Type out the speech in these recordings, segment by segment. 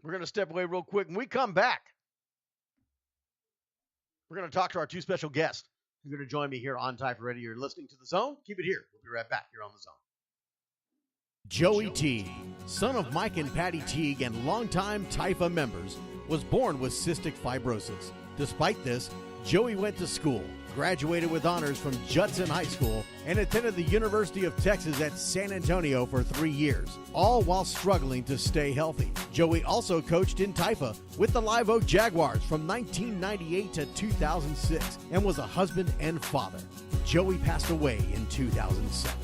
We're going to step away real quick. When we come back, we're going to talk to our two special guests who are going to join me here on Type Radio. You're listening to The Zone. Keep it here. We'll be right back here on The Zone. Joey Teague, son of Mike and Patty Teague and longtime TIFA members, was born with cystic fibrosis. Despite this, Joey went to school, graduated with honors from Judson High School, and attended the University of Texas at San Antonio for 3 years, all while struggling to stay healthy. Joey also coached in TIFA with the Live Oak Jaguars from 1998 to 2006 and was a husband and father. Joey passed away in 2007.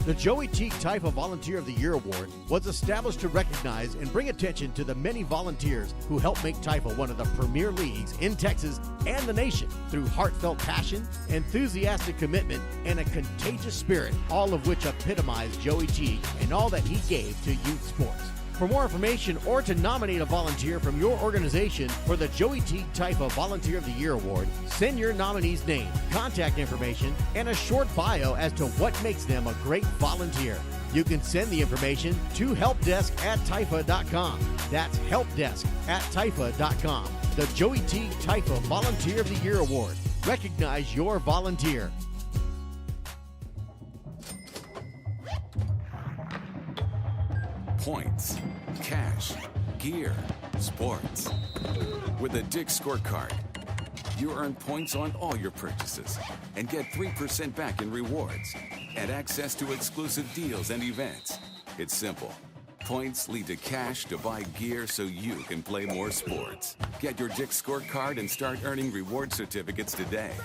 The Joey Teague TIFA Volunteer of the Year Award was established to recognize and bring attention to the many volunteers who help make TIFA one of the premier leagues in Texas and the nation through heartfelt passion, enthusiastic commitment, and a contagious spirit, all of which epitomize Joey Teague and all that he gave to youth sports. For more information or to nominate a volunteer from your organization for the Joey Teague TIFA Volunteer of the Year Award, send your nominee's name, contact information, and a short bio as to what makes them a great volunteer. You can send the information to helpdesk@tyfa.com. That's helpdesk@tyfa.com. The Joey Teague TIFA Volunteer of the Year Award. Recognize your volunteer. Points, cash, gear, sports. With a Dick's Scorecard, you earn points on all your purchases and get 3% back in rewards and access to exclusive deals and events. It's simple. Points lead to cash to buy gear so you can play more sports. Get your Dick's Scorecard and start earning reward certificates today.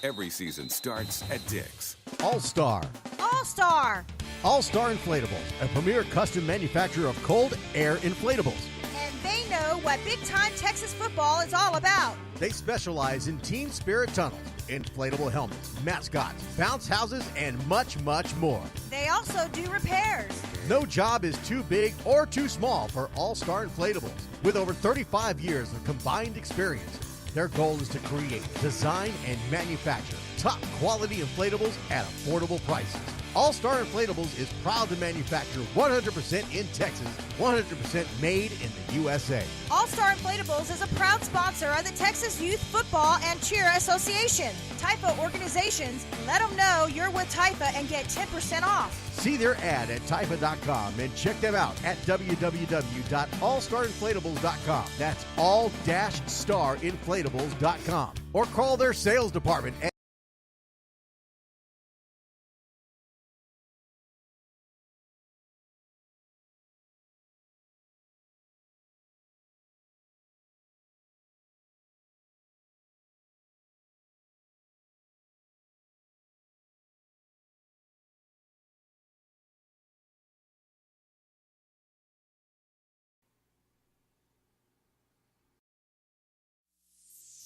Every season starts at Dick's. All-Star. All-Star. All-Star Inflatables, a premier custom manufacturer of cold air inflatables. And they know what big-time Texas football is all about. They specialize in team spirit tunnels, inflatable helmets, mascots, bounce houses, and much, much more. They also do repairs. No job is too big or too small for All-Star Inflatables. With over 35 years of combined experience, their goal is to create, design, and manufacture top-quality inflatables at affordable prices. All-Star Inflatables is proud to manufacture 100% in Texas, 100% made in the USA. All-Star Inflatables is a proud sponsor of the Texas Youth Football and Cheer Association. TIFA organizations, let them know you're with TIFA and get 10% off. See their ad at tyfa.com and check them out at www.allstarinflatables.com. That's all-starinflatables.com. Or call their sales department at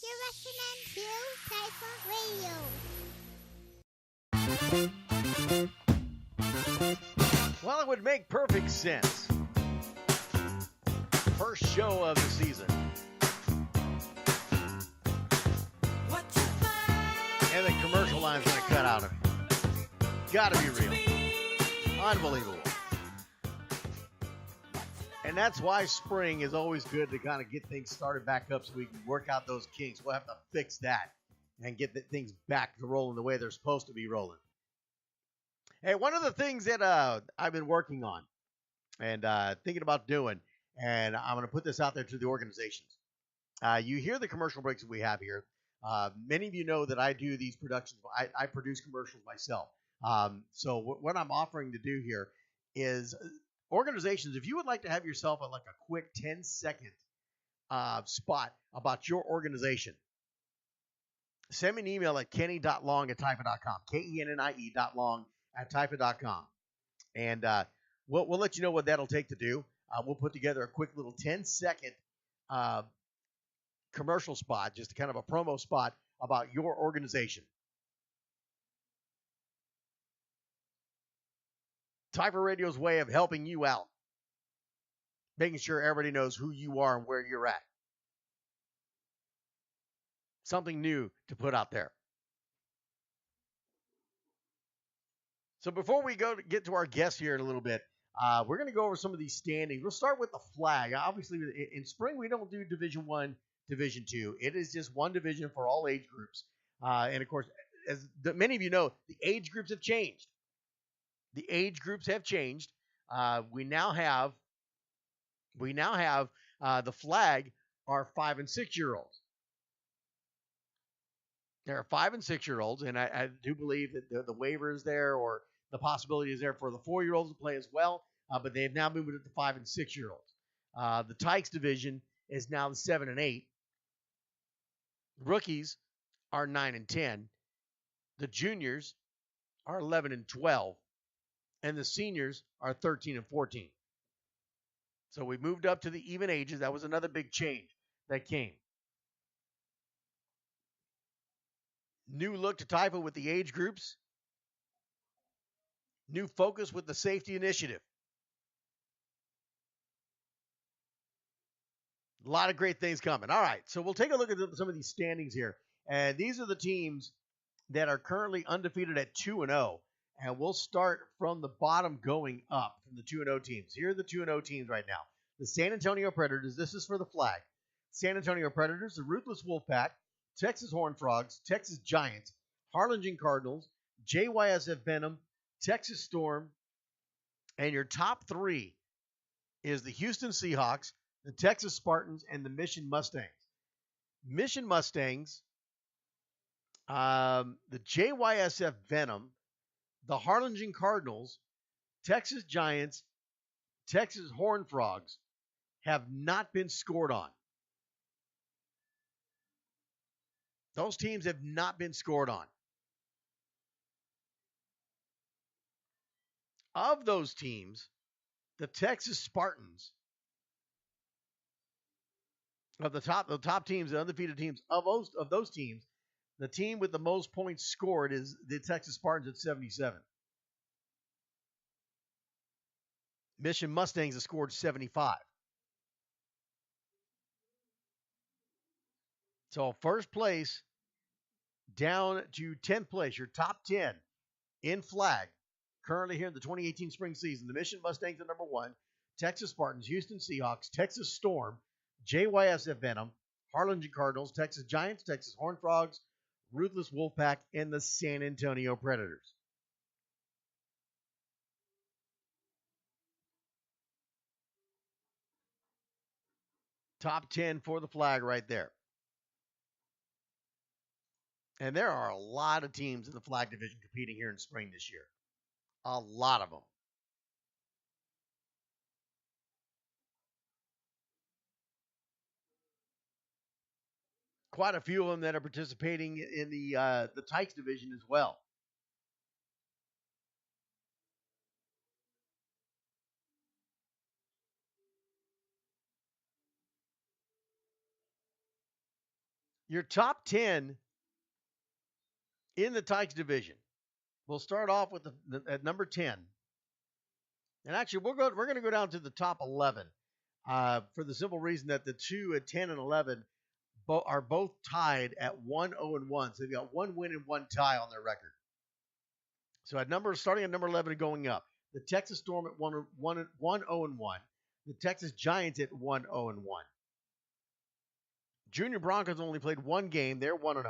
You're listening to Typhoon Radio. Well, it would make perfect sense. First show of the season. And the commercial line's going to cut out of it. Gotta be real. Unbelievable. And that's why spring is always good to kind of get things started back up so we can work out those kinks. We'll have to fix that and get things back to rolling the way they're supposed to be rolling. Hey, one of the things that I've been working on and thinking about doing, and I'm going to put this out there to the organizations. You hear the commercial breaks that we have here. Many of you know that I do these productions. I produce commercials myself. So what I'm offering to do here is organizations, if you would like to have yourself a quick 10-second spot about your organization, send me an email at kenny.long@tyfa.com, kennie.long@tyfa.com. And we'll let you know what that'll take to do. We'll put together a quick little 10-second commercial spot, just kind of a promo spot about your organization. Tyfa Radio's way of helping you out, making sure everybody knows who you are and where you're at. Something new to put out there. So before we get to our guest here in a little bit, We're going to go over some of these standings. We'll start with the flag. Obviously, in spring, we don't do Division I, Division II. It is just one division for all age groups. And, of course, as many of you know, the age groups have changed. The age groups have changed. We now have the flag are 5 and 6 year olds. There are 5 and 6 year olds, and I do believe that the waiver is there, or the possibility is there for the 4-year-olds to play as well. But they have now moved it to 5 and 6 year olds. The Tykes division is now the 7 and 8. Rookies are 9 and 10. The juniors are 11 and 12. And the seniors are 13 and 14. So we moved up to the even ages. That was another big change that came. New look to Taifa with the age groups. New focus with the safety initiative. A lot of great things coming. All right, so we'll take a look at some of these standings here. And these are the teams that are currently undefeated at 2-0. And we'll start from the bottom going up from the 2-0 teams. Here are the 2-0 teams right now. The San Antonio Predators, this is for the flag. San Antonio Predators, the Ruthless Wolfpack, Texas Horned Frogs, Texas Giants, Harlingen Cardinals, JYSF Venom, Texas Storm, and your top 3 is the Houston Seahawks, the Texas Spartans, and the Mission Mustangs. Mission Mustangs, the JYSF Venom, the Harlingen Cardinals, Texas Giants, Texas Horned Frogs have not been scored on. Those teams have not been scored on. Of those teams, the Texas Spartans, of the top teams, the undefeated teams, of those teams, the team with the most points scored is the Texas Spartans at 77. Mission Mustangs have scored 75. So first place down to 10th place, your top 10 in flag, currently here in the 2018 spring season. The Mission Mustangs at number 1, Texas Spartans, Houston Seahawks, Texas Storm, JYSF Venom, Harlingen Cardinals, Texas Giants, Texas Horned Frogs, Ruthless Wolfpack, and the San Antonio Predators. Top 10 for the flag right there. And there are a lot of teams in the flag division competing here in spring this year. A lot of them. Quite a few of them that are participating in the Tykes division as well. Your top 10 in the Tykes division. We'll start off with at number 10. And actually, we're going to go down to the top 11 for the simple reason that the 2 at 10 and 11 are both tied at 1-0-1. So they've got 1 win and 1 tie on their record. So starting at number 11 and going up, the Texas Storm at 1-0-1. The Texas Giants at 1-0-1. Junior Broncos only played 1 game. They're 1-0.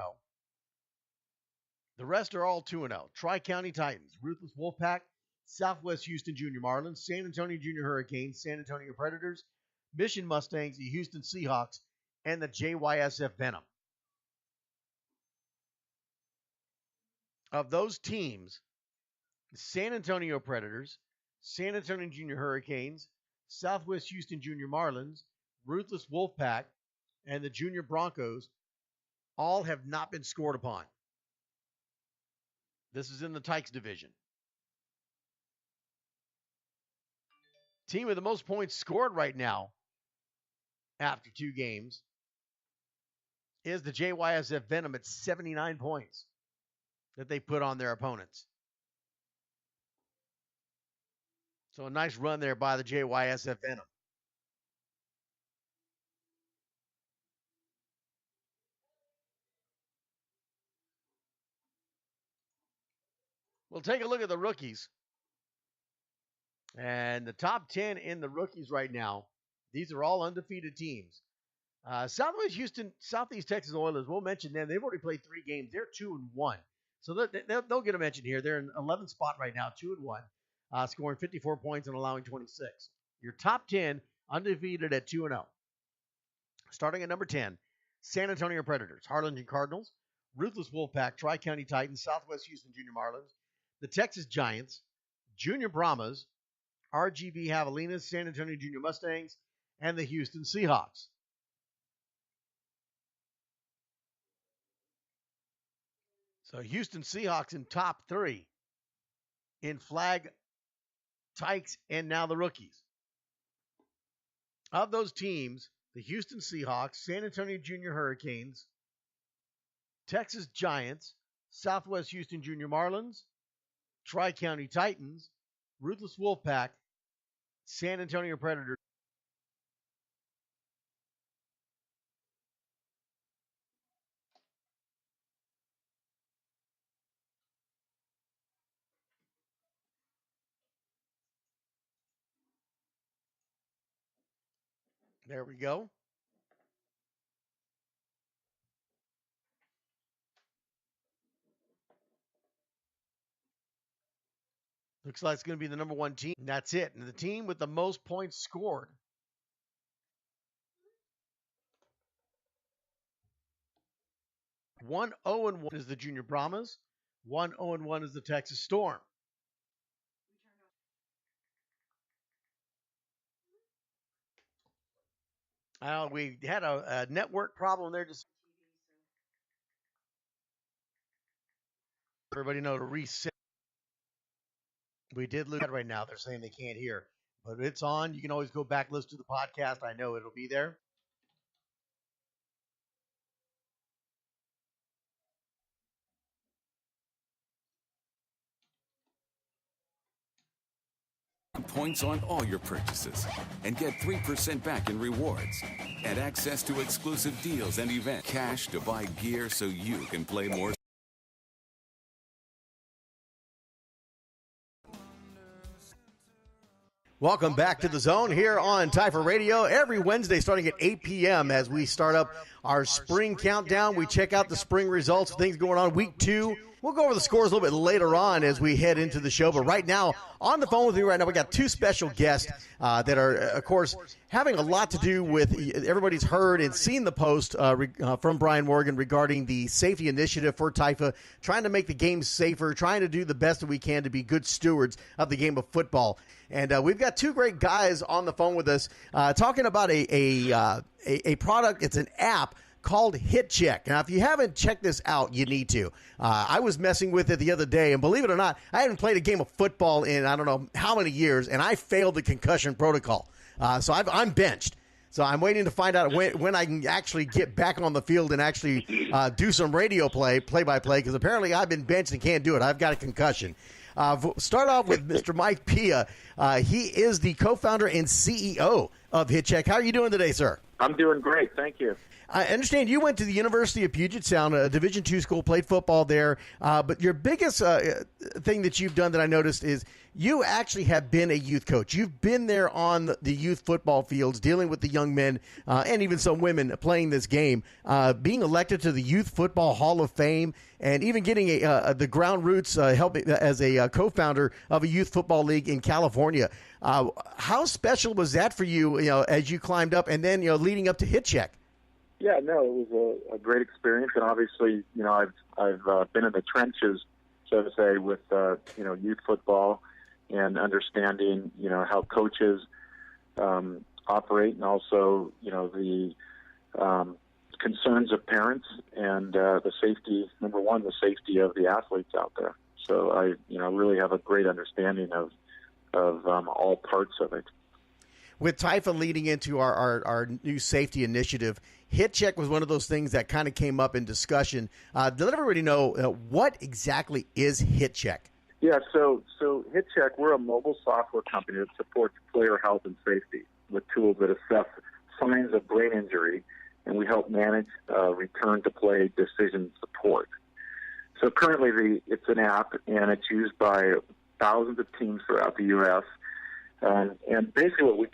The rest are all 2-0. Tri-County Titans, Ruthless Wolfpack, Southwest Houston Junior Marlins, San Antonio Junior Hurricanes, San Antonio Predators, Mission Mustangs, the Houston Seahawks, and the JYSF Venom. Of those teams, San Antonio Predators, San Antonio Junior Hurricanes, Southwest Houston Junior Marlins, Ruthless Wolfpack, and the Junior Broncos all have not been scored upon. This is in the Tykes division. Team with the most points scored right now after 2 games is the JYSF Venom at 79 points that they put on their opponents. So a nice run there by the JYSF Venom. We'll take a look at the rookies. And the top 10 in the rookies right now, these are all undefeated teams. Southeast Texas Oilers, we'll mention them. They've already played 3 games. They're 2-1. So they'll get a mention here. They're in 11th spot right now, 2-1, scoring 54 points and allowing 26. Your top 10 undefeated at 2-0. Starting at number 10, San Antonio Predators, Harlingen Cardinals, Ruthless Wolfpack, Tri-County Titans, Southwest Houston Junior Marlins, the Texas Giants, Junior Brahmas, RGV Javelinas, San Antonio Junior Mustangs, and the Houston Seahawks. So Houston Seahawks in top 3 in flag, Tykes, and now the rookies. Of those teams, the Houston Seahawks, San Antonio Junior Hurricanes, Texas Giants, Southwest Houston Junior Marlins, Tri-County Titans, Ruthless Wolfpack, San Antonio Predators. There we go. Looks like it's going to be the number 1 team. And that's it. And the team with the most points scored. One 0-1 is the Junior Brahmas. 1-0-1 is the Texas Storm. We had a network problem there. Just everybody know to reset. We did lose that right now. They're saying they can't hear. But it's on. You can always go back, listen to the podcast. I know it'll be there. Points on all your purchases and get 3% back in rewards and access to exclusive deals and events. Cash to buy gear so you can play more. Welcome back to the Zone here on Typha Radio every Wednesday starting at 8 p.m. as we start up our spring countdown. We check out the spring results, things going on week 2. We'll go over the scores a little bit later on as we head into the show. But right now, on the phone with me right now, we got 2 special guests that are, of course, having a lot to do with, everybody's heard and seen the post from Brian Morgan regarding the safety initiative for Typha, trying to make the game safer, trying to do the best that we can to be good stewards of the game of football. And we've got 2 great guys on the phone with us talking about a product. It's an app called HitCheck. Now, if you haven't checked this out, you need to. I was messing with it the other day, and believe it or not, I haven't played a game of football in I don't know how many years, and I failed the concussion protocol. So I'm benched. So I'm waiting to find out when I can actually get back on the field and actually do some radio play-by-play, because apparently I've been benched and can't do it. I've got a concussion. Start off with Mr. Mike Pia. He is the co-founder and CEO of HitCheck. How are you doing today, sir? I'm doing great. Thank you. I understand you went to the University of Puget Sound, a Division II school, played football there. But your biggest thing that you've done that I noticed is you actually have been a youth coach. You've been there on the youth football fields, dealing with the young men and even some women playing this game, being elected to the Youth Football Hall of Fame, and even getting the ground roots help as a co-founder of a youth football league in California. How special was that for you, as you climbed up, and then leading up to HitCheck? Yeah, no, it was a great experience, and obviously, I've been in the trenches, so to say, with youth football and understanding how coaches operate, and also the concerns of parents and the safety. Number one, the safety of the athletes out there. So I really have a great understanding of all parts of it. With Typha leading into our new safety initiative, HitCheck was one of those things that kind of came up in discussion. Let everybody know what exactly is HitCheck. Yeah, so HitCheck, we're a mobile software company that supports player health and safety with tools that assess signs of brain injury, and we help manage return to play decision support. So currently it's an app, and it's used by thousands of teams throughout the U.S., And basically what we